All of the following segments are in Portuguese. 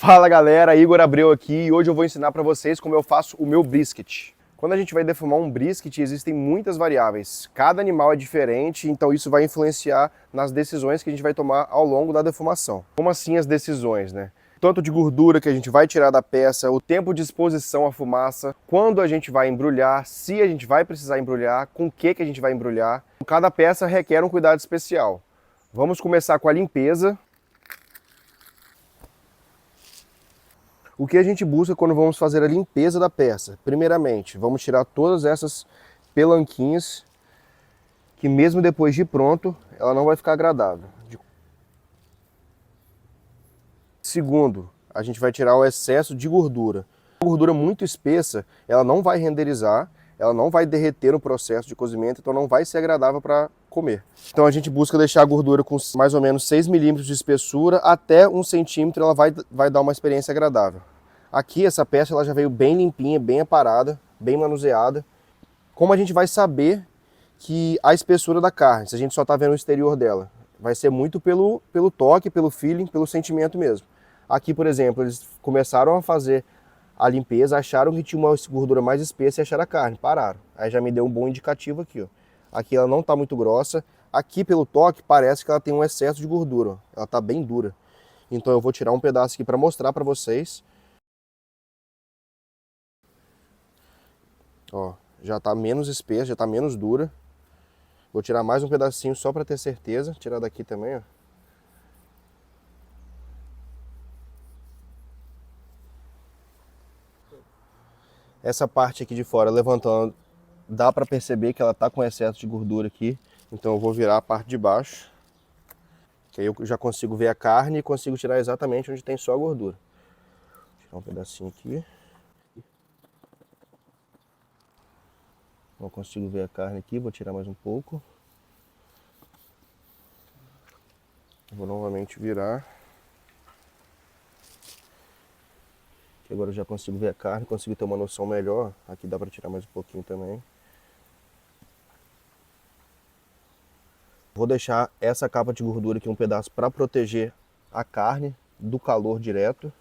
Fala galera, Igor Abreu aqui e hoje eu vou ensinar para vocês como eu faço o meu brisket. Quando a gente vai defumar um brisket, existem muitas variáveis. Cada animal é diferente, então isso vai influenciar nas decisões que a gente vai tomar ao longo da defumação. Como assim as decisões, né? Tanto de gordura que a gente vai tirar da peça, o tempo de exposição à fumaça, quando a gente vai embrulhar, se a gente vai precisar embrulhar, com o que a gente vai embrulhar. Cada peça requer um cuidado especial. Vamos começar com a limpeza. O que a gente busca quando vamos fazer a limpeza da peça? Primeiramente, vamos tirar todas essas pelanquinhas, que mesmo depois de pronto, ela não vai ficar agradável. Segundo, a gente vai tirar o excesso de gordura. A gordura muito espessa, ela não vai renderizar, ela não vai derreter no processo de cozimento, então não vai ser agradável para comer. Então a gente busca deixar a gordura com mais ou menos 6 milímetros de espessura, até 1 centímetro ela vai dar uma experiência agradável. Aqui essa peça ela já veio bem limpinha, bem aparada, bem manuseada. Como a gente vai saber que a espessura da carne, se a gente só está vendo o exterior dela, vai ser muito pelo toque, pelo feeling, pelo sentimento mesmo. Aqui, por exemplo, eles começaram a fazer a limpeza, acharam que tinha uma gordura mais espessa e acharam a carne, pararam. Aí já me deu um bom indicativo aqui, ó. Aqui ela não está muito grossa. Aqui pelo toque parece que ela tem um excesso de gordura, ó. Ela está bem dura. Então eu vou tirar um pedaço aqui para mostrar para vocês. Ó, já está menos espessa, já está menos dura. Vou tirar mais um pedacinho só para ter certeza. Tirar daqui também, ó. Essa parte aqui de fora, levantando, dá para perceber que ela tá com excesso de gordura aqui. Então eu vou virar a parte de baixo, que aí eu já consigo ver a carne e consigo tirar exatamente onde tem só a gordura. Vou tirar um pedacinho aqui. Não consigo ver a carne aqui, vou tirar mais um pouco. Vou novamente virar. Agora eu já consigo ver a carne, consigo ter uma noção melhor. Aqui dá para tirar mais um pouquinho também. Vou deixar essa capa de gordura aqui um pedaço para proteger a carne do calor direto.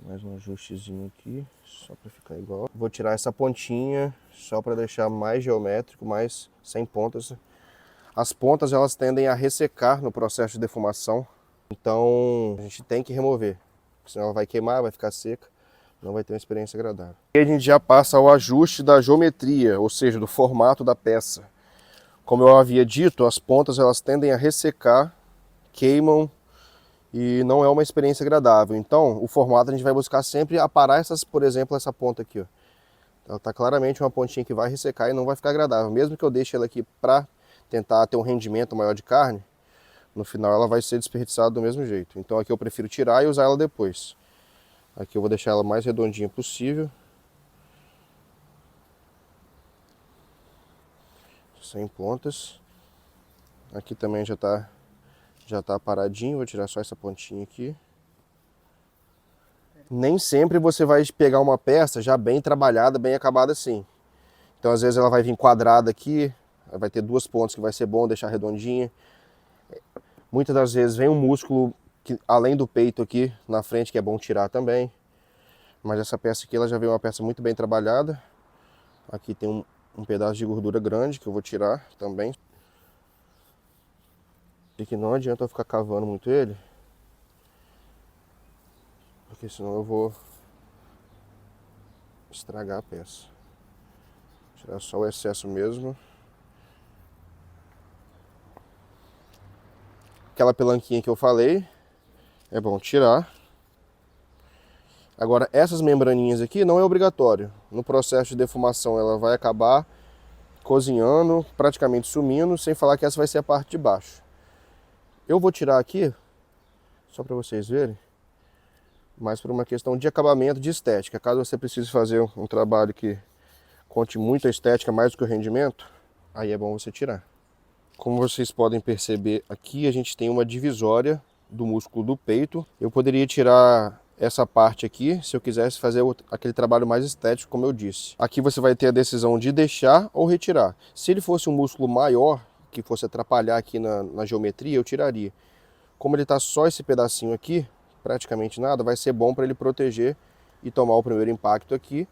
Mais um ajustezinho aqui, só para ficar igual. Vou tirar essa pontinha, só para deixar mais geométrico, mais sem pontas. As pontas elas tendem a ressecar no processo de defumação, então a gente tem que remover. Senão ela vai queimar, vai ficar seca, não vai ter uma experiência agradável. E a gente já passa ao ajuste da geometria, ou seja, do formato da peça. Como eu havia dito, as pontas elas tendem a ressecar, queimam e não é uma experiência agradável. Então, o formato a gente vai buscar sempre aparar essas, por exemplo, essa ponta aqui, ó. Ela está claramente uma pontinha que vai ressecar e não vai ficar agradável. Mesmo que eu deixe ela aqui para tentar ter um rendimento maior de carne, no final ela vai ser desperdiçada do mesmo jeito. Então aqui eu prefiro tirar e usar ela depois. Aqui eu vou deixar ela mais redondinha possível. Sem pontas. Aqui também já tá paradinho, vou tirar só essa pontinha aqui. Nem sempre você vai pegar uma peça já bem trabalhada, bem acabada assim. Então às vezes ela vai vir quadrada aqui, vai ter 2 pontas que vai ser bom deixar redondinha. Muitas das vezes vem um músculo que, além do peito aqui na frente, que é bom tirar também. Mas essa peça aqui ela já veio uma peça muito bem trabalhada. Aqui tem um pedaço de gordura grande que eu vou tirar também. E que não adianta eu ficar cavando muito ele, porque senão eu vou estragar a peça. Vou tirar só o excesso mesmo. Aquela pelanquinha que eu falei, é bom tirar. Agora essas membraninhas aqui não é obrigatório. No processo de defumação ela vai acabar cozinhando, praticamente sumindo, sem falar que essa vai ser a parte de baixo. Eu vou tirar aqui, só para vocês verem, mas por uma questão de acabamento, de estética. Caso você precise fazer um trabalho que conte muito a estética, mais do que o rendimento, aí é bom você tirar. Como vocês podem perceber, aqui a gente tem uma divisória do músculo do peito. Eu poderia tirar essa parte aqui, se eu quisesse fazer aquele trabalho mais estético, como eu disse. Aqui você vai ter a decisão de deixar ou retirar. Se ele fosse um músculo maior, que fosse atrapalhar aqui na geometria, eu tiraria. Como ele está só esse pedacinho aqui, praticamente nada, vai ser bom para ele proteger e tomar o primeiro impacto aqui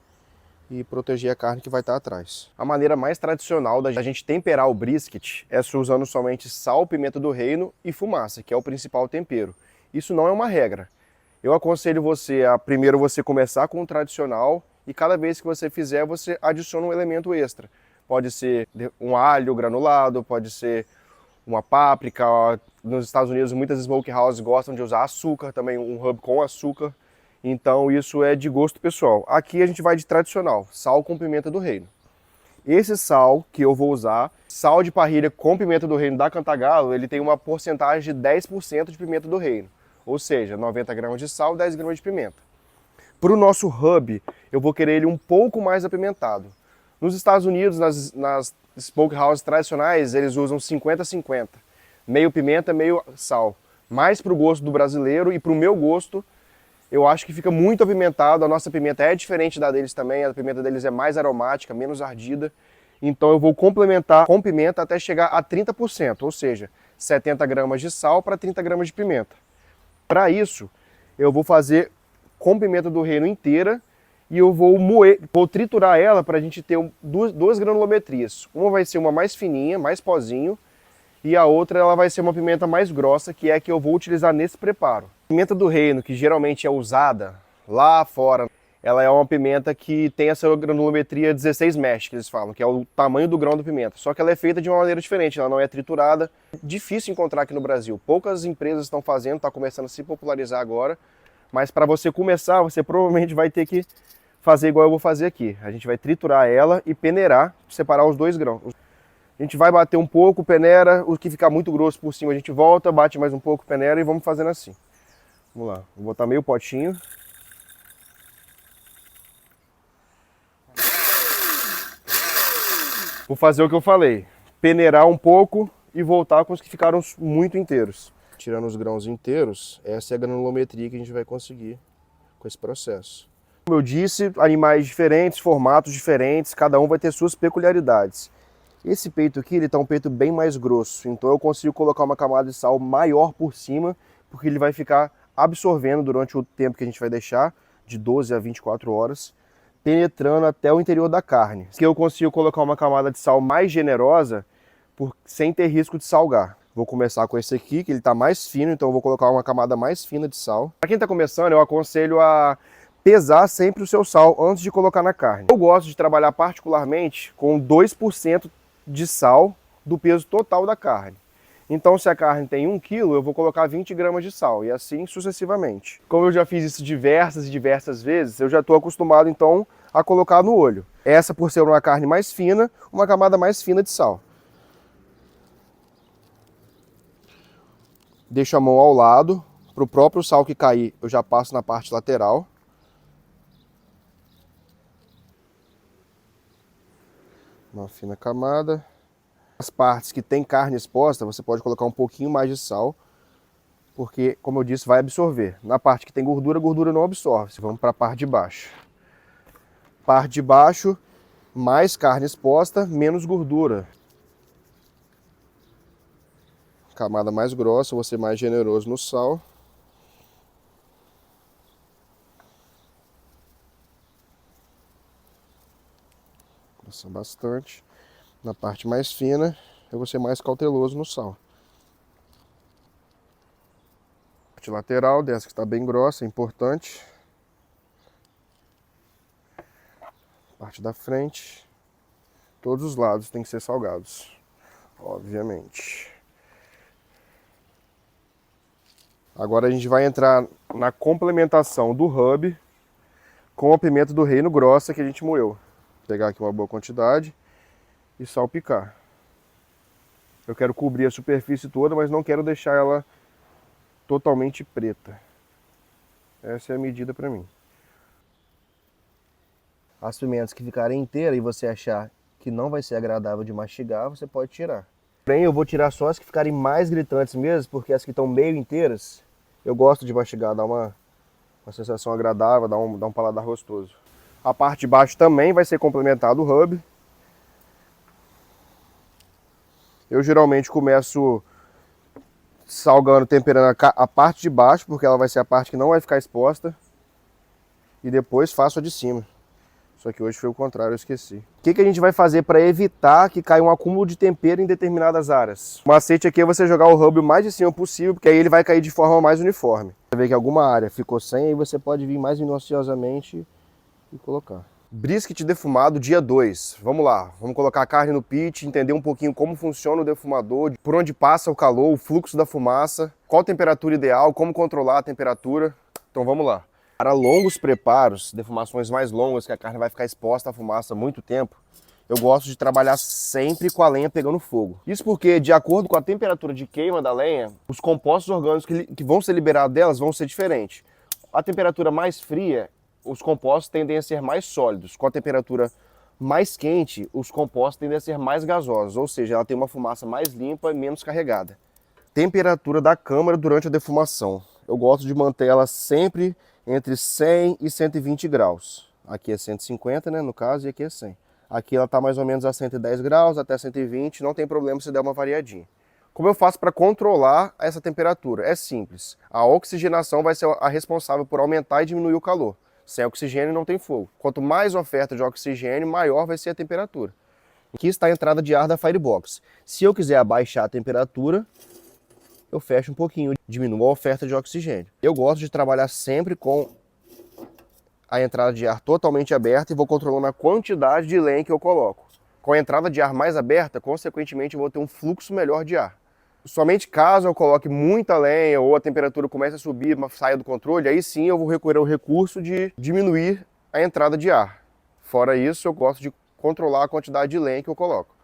e proteger a carne que vai estar atrás. A maneira mais tradicional da gente temperar o brisket é usando somente sal, pimenta do reino e fumaça, que é o principal tempero. Isso não é uma regra. Eu aconselho você a primeiro você começar com o tradicional e cada vez que você fizer, você adiciona um elemento extra. Pode ser um alho granulado, pode ser uma páprica. Nos Estados Unidos, muitas smokehouses gostam de usar açúcar, também um rub com açúcar. Então isso é de gosto pessoal. Aqui a gente vai de tradicional, sal com pimenta do reino. Esse sal que eu vou usar, sal de parrilha com pimenta do reino da Cantagalo, ele tem uma porcentagem de 10% de pimenta do reino. Ou seja, 90 gramas de sal, 10 gramas de pimenta. Para o nosso rub, eu vou querer ele um pouco mais apimentado. Nos Estados Unidos, nas smokehouses tradicionais, eles usam 50-50. Meio pimenta, meio sal. Mais para o gosto do brasileiro e para o meu gosto, eu acho que fica muito apimentado. A nossa pimenta é diferente da deles também. A pimenta deles é mais aromática, menos ardida. Então eu vou complementar com pimenta até chegar a 30%. Ou seja, 70 gramas de sal para 30 gramas de pimenta. Para isso, eu vou fazer com pimenta do reino inteira e eu vou moer, vou triturar ela para a gente ter duas granulometrias. Uma vai ser uma mais fininha, mais pozinho, e a outra ela vai ser uma pimenta mais grossa, que é a que eu vou utilizar nesse preparo. A pimenta do reino, que geralmente é usada lá fora, ela é uma pimenta que tem essa granulometria 16 mesh, que eles falam, que é o tamanho do grão da pimenta. Só que ela é feita de uma maneira diferente, ela não é triturada. Difícil encontrar aqui no Brasil. Poucas empresas estão fazendo, está começando a se popularizar agora. Mas para você começar, você provavelmente vai ter que fazer igual eu vou fazer aqui. A gente vai triturar ela e peneirar, separar os dois grãos. A gente vai bater um pouco, peneira, o que ficar muito grosso por cima a gente volta, bate mais um pouco, peneira e vamos fazendo assim. Vamos lá, vou botar meio potinho. Vou fazer o que eu falei, peneirar um pouco e voltar com os que ficaram muito inteiros. Tirando os grãos inteiros, essa é a granulometria que a gente vai conseguir com esse processo. Como eu disse, animais diferentes, formatos diferentes, cada um vai ter suas peculiaridades. Esse peito aqui, ele tá um peito bem mais grosso, então eu consigo colocar uma camada de sal maior por cima, porque ele vai ficar absorvendo durante o tempo que a gente vai deixar, de 12 a 24 horas, penetrando até o interior da carne. Aqui eu consigo colocar uma camada de sal mais generosa, sem ter risco de salgar. Vou começar com esse aqui, que ele está mais fino, então eu vou colocar uma camada mais fina de sal. Para quem está começando, eu aconselho a pesar sempre o seu sal antes de colocar na carne. Eu gosto de trabalhar particularmente com 2% de sal do peso total da carne. Então se a carne tem 1 kg, eu vou colocar 20 gramas de sal, e assim sucessivamente. Como eu já fiz isso diversas e diversas vezes, eu já estou acostumado então a colocar no olho. Essa, por ser uma carne mais fina, uma camada mais fina de sal. Deixo a mão ao lado, para o próprio sal que cair, eu já passo na parte lateral. Uma fina camada. As partes que tem carne exposta, você pode colocar um pouquinho mais de sal, porque, como eu disse, vai absorver. Na parte que tem gordura, a gordura não absorve. Vamos para a parte de baixo. Parte de baixo, mais carne exposta, menos gordura. Camada mais grossa, vou ser mais generoso no sal. Passa bastante. Na parte mais fina, eu vou ser mais cauteloso no sal. Parte lateral, dessa que está bem grossa, é importante. Parte da frente. Todos os lados têm que ser salgados, obviamente. Agora a gente vai entrar na complementação do rub com a pimenta do reino grossa que a gente moeu. Vou pegar aqui uma boa quantidade e salpicar. Eu quero cobrir a superfície toda, mas não quero deixar ela totalmente preta. Essa é a medida para mim. As pimentas que ficarem inteiras e você achar que não vai ser agradável de mastigar, você pode tirar. Porém, eu vou tirar só as que ficarem mais gritantes mesmo, porque as que estão meio inteiras, eu gosto de mastigar, dá uma sensação agradável, dá um paladar gostoso. A parte de baixo também vai ser complementado o rub. Eu geralmente começo salgando, temperando a parte de baixo, porque ela vai ser a parte que não vai ficar exposta. E depois faço a de cima. Só que hoje foi o contrário, eu esqueci. O que a gente vai fazer para evitar que caia um acúmulo de tempero em determinadas áreas? O macete aqui é você jogar o rub o mais de cima possível, porque aí ele vai cair de forma mais uniforme. Você vê que alguma área ficou sem, aí você pode vir mais minuciosamente e colocar. Brisket defumado dia 2. Vamos lá, vamos colocar a carne no pit, entender um pouquinho como funciona o defumador, por onde passa o calor, o fluxo da fumaça, qual a temperatura ideal, como controlar a temperatura. Então vamos lá. Para longos preparos, defumações mais longas, que a carne vai ficar exposta à fumaça há muito tempo, eu gosto de trabalhar sempre com a lenha pegando fogo. Isso porque, de acordo com a temperatura de queima da lenha, os compostos orgânicos que vão ser liberados delas vão ser diferentes. A temperatura mais fria, os compostos tendem a ser mais sólidos. Com a temperatura mais quente, os compostos tendem a ser mais gasosos, ou seja, ela tem uma fumaça mais limpa e menos carregada. Temperatura da câmara durante a defumação. Eu gosto de manter ela sempre entre 100 e 120 graus. Aqui é 150, né, no caso, e aqui é 100. Aqui ela está mais ou menos a 110 graus, até 120, não tem problema se der uma variadinha. Como eu faço para controlar essa temperatura? É simples. A oxigenação vai ser a responsável por aumentar e diminuir o calor. Sem oxigênio não tem fogo. Quanto mais oferta de oxigênio, maior vai ser a temperatura. Aqui está a entrada de ar da Firebox. Se eu quiser abaixar a temperatura, eu fecho um pouquinho, diminuo a oferta de oxigênio. Eu gosto de trabalhar sempre com a entrada de ar totalmente aberta e vou controlando a quantidade de lenha que eu coloco. Com a entrada de ar mais aberta, consequentemente eu vou ter um fluxo melhor de ar. Somente caso eu coloque muita lenha ou a temperatura comece a subir, saia do controle, aí sim eu vou recorrer ao recurso de diminuir a entrada de ar. Fora isso, eu gosto de controlar a quantidade de lenha que eu coloco.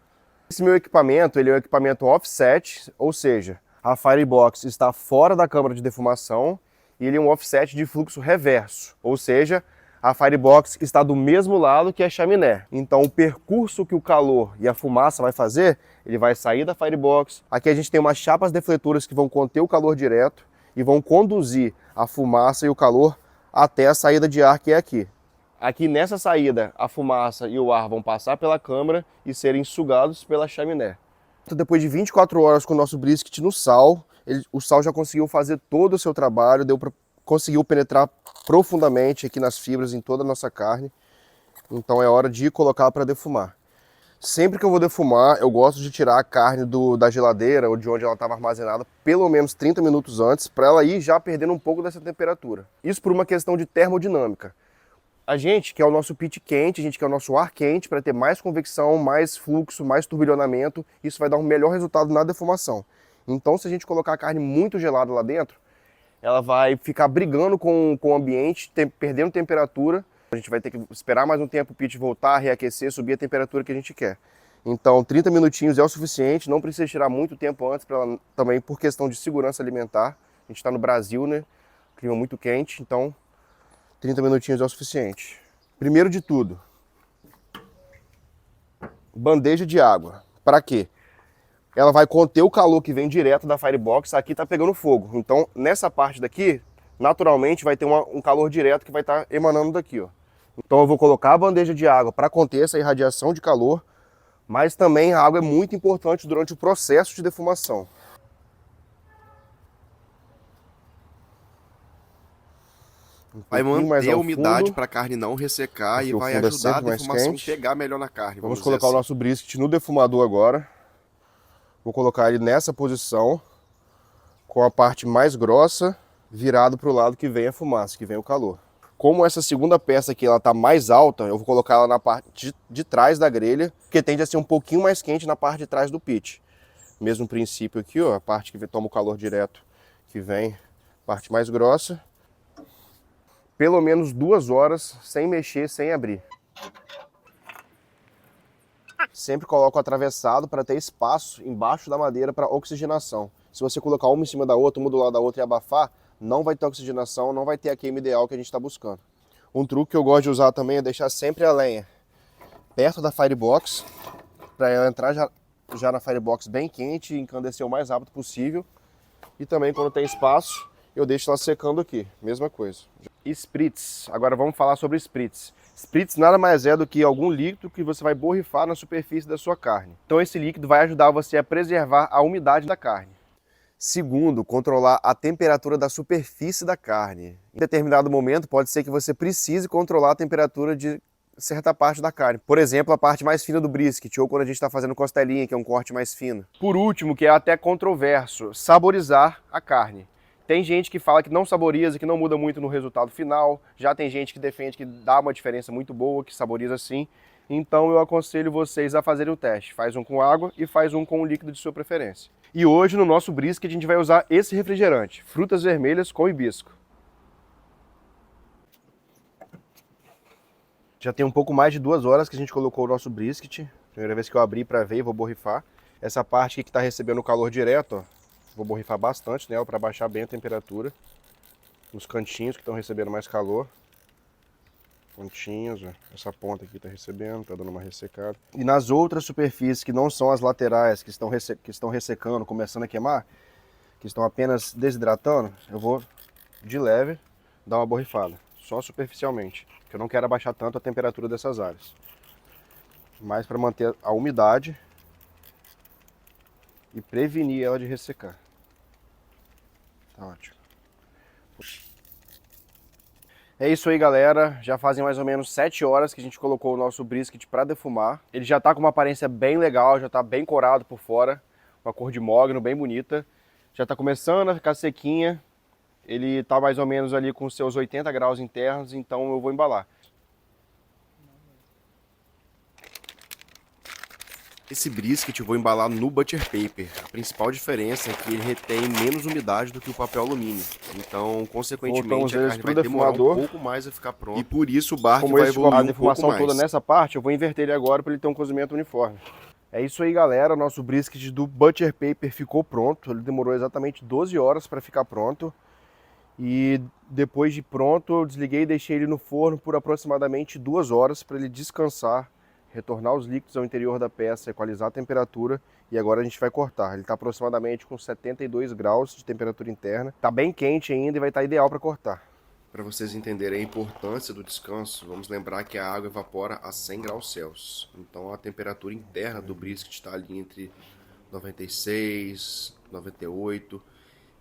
Esse meu equipamento, ele é um equipamento offset, ou seja, a Firebox está fora da câmara de defumação e ele é um offset de fluxo reverso, ou seja, a Firebox está do mesmo lado que a chaminé. Então o percurso que o calor e a fumaça vai fazer, ele vai sair da Firebox. Aqui a gente tem umas chapas defletoras que vão conter o calor direto e vão conduzir a fumaça e o calor até a saída de ar que é aqui. Aqui nessa saída, a fumaça e o ar vão passar pela câmara e serem sugados pela chaminé. Depois de 24 horas com o nosso brisket no sal, o sal já conseguiu fazer todo o seu trabalho, conseguiu penetrar profundamente aqui nas fibras, em toda a nossa carne. Então é hora de colocar para defumar. Sempre que eu vou defumar, eu gosto de tirar a carne da geladeira ou de onde ela estava armazenada pelo menos 30 minutos antes, para ela ir já perdendo um pouco dessa temperatura. Isso por uma questão de termodinâmica. A gente quer o nosso pit quente, a gente quer o nosso ar quente para ter mais convecção, mais fluxo, mais turbilhonamento. Isso vai dar um melhor resultado na defumação. Então, se a gente colocar a carne muito gelada lá dentro, ela vai ficar brigando com o ambiente, perdendo temperatura. A gente vai ter que esperar mais um tempo o pit voltar, reaquecer, subir a temperatura que a gente quer. Então, 30 minutinhos é o suficiente, não precisa tirar muito tempo antes, também por questão de segurança alimentar. A gente está no Brasil, né? Clima muito quente, então 30 minutinhos é o suficiente. Primeiro de tudo, bandeja de água. Para quê? Ela vai conter o calor que vem direto da Firebox. Aqui está pegando fogo. Então, nessa parte daqui, naturalmente vai ter um calor direto que vai estar emanando daqui, ó. Então eu vou colocar a bandeja de água para conter essa irradiação de calor, mas também a água é muito importante durante o processo de defumação. Vai manter a umidade para a carne não ressecar e vai ajudar a defumação a pegar melhor na carne. Vamos colocar o nosso brisket no defumador agora. Vou colocar ele nessa posição, com a parte mais grossa virado para o lado que vem a fumaça, que vem o calor. Como essa segunda peça aqui está mais alta, eu vou colocar ela na parte de trás da grelha, que tende a ser um pouquinho mais quente na parte de trás do pit. Mesmo princípio aqui, ó, a parte que toma o calor direto, que vem, parte mais grossa. Pelo menos 2 horas sem mexer, sem abrir. Sempre coloco atravessado para ter espaço embaixo da madeira para oxigenação. Se você colocar uma em cima da outra, uma do lado da outra e abafar, não vai ter oxigenação, não vai ter a queima ideal que a gente está buscando. Um truque que eu gosto de usar também é deixar sempre a lenha perto da Firebox, para ela entrar já na Firebox bem quente e encandecer o mais rápido possível. E também quando tem espaço, eu deixo ela secando aqui, mesma coisa. Spritz, agora vamos falar sobre spritz. Spritz nada mais é do que algum líquido que você vai borrifar na superfície da sua carne. Então esse líquido vai ajudar você a preservar a umidade da carne. Segundo, controlar a temperatura da superfície da carne. Em determinado momento, pode ser que você precise controlar a temperatura de certa parte da carne. Por exemplo, a parte mais fina do brisket, ou quando a gente está fazendo costelinha, que é um corte mais fino. Por último, que é até controverso, saborizar a carne. Tem gente que fala que não saboriza, que não muda muito no resultado final. Já tem gente que defende que dá uma diferença muito boa, que saboriza sim. Então eu aconselho vocês a fazerem o teste. Faz um com água e faz um com o líquido de sua preferência. E hoje no nosso brisket a gente vai usar esse refrigerante, frutas vermelhas com hibisco. Já tem um pouco mais de 2 horas que a gente colocou o nosso brisket. Primeira vez que eu abri para ver e vou borrifar. Essa parte aqui que está recebendo o calor direto, ó, vou borrifar bastante nela para baixar bem a temperatura. Nos cantinhos que estão recebendo mais calor. Pontinhos, ó. Essa ponta aqui está recebendo, está dando uma ressecada. E nas outras superfícies que não são as laterais, que estão ressecando, começando a queimar, que estão apenas desidratando, eu vou de leve dar uma borrifada, só superficialmente, porque eu não quero abaixar tanto a temperatura dessas áreas. Mas para manter a umidade e prevenir ela de ressecar. Tá ótimo. É isso aí, galera. Já fazem mais ou menos 7 horas que a gente colocou o nosso brisket para defumar. Ele já tá com uma aparência bem legal, já tá bem corado por fora, uma cor de mogno bem bonita. Já tá começando a ficar sequinha. Ele tá mais ou menos ali com seus 80 graus internos, então eu vou embalar. Esse brisket eu vou embalar no butcher paper. A principal diferença é que ele retém menos umidade do que o papel alumínio. Então, consequentemente, a carne vai demorar um pouco mais a ficar pronta. E por isso o barco vai evoluir um pouco mais. A defumação toda nessa parte, eu vou inverter ele agora para ele ter um cozimento uniforme. É isso aí, galera. O nosso brisket do butcher paper ficou pronto. Ele demorou exatamente 12 horas para ficar pronto. E depois de pronto, eu desliguei e deixei ele no forno por aproximadamente 2 horas para ele descansar, retornar os líquidos ao interior da peça, equalizar a temperatura e agora a gente vai cortar. Ele está aproximadamente com 72 graus de temperatura interna. Está bem quente ainda e vai estar ideal para cortar. Para vocês entenderem a importância do descanso, vamos lembrar que a água evapora a 100 graus Celsius. Então a temperatura interna do brisket está ali entre 96, 98.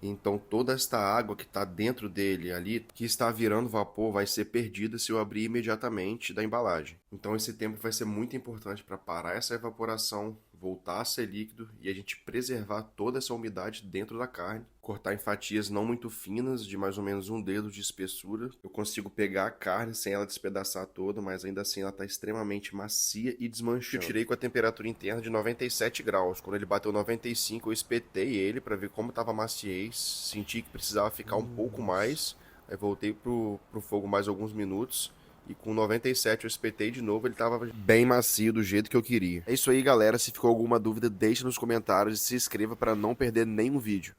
Então toda esta água que está dentro dele ali, que está virando vapor, vai ser perdida se eu abrir imediatamente da embalagem. Então esse tempo vai ser muito importante para parar essa evaporação, voltar a ser líquido e a gente preservar toda essa umidade dentro da carne. Cortar em fatias não muito finas, de mais ou menos um dedo de espessura. Eu consigo pegar a carne sem ela despedaçar toda, mas ainda assim ela está extremamente macia e desmanchando. Eu tirei com a temperatura interna de 97 graus. Quando ele bateu 95, eu espetei ele para ver como estava a maciez. Senti que precisava ficar um pouco mais. Aí voltei pro fogo mais alguns minutos. E com 97 eu espetei de novo, ele estava bem macio do jeito que eu queria. É isso aí, galera. Se ficou alguma dúvida, deixe nos comentários e se inscreva para não perder nenhum vídeo.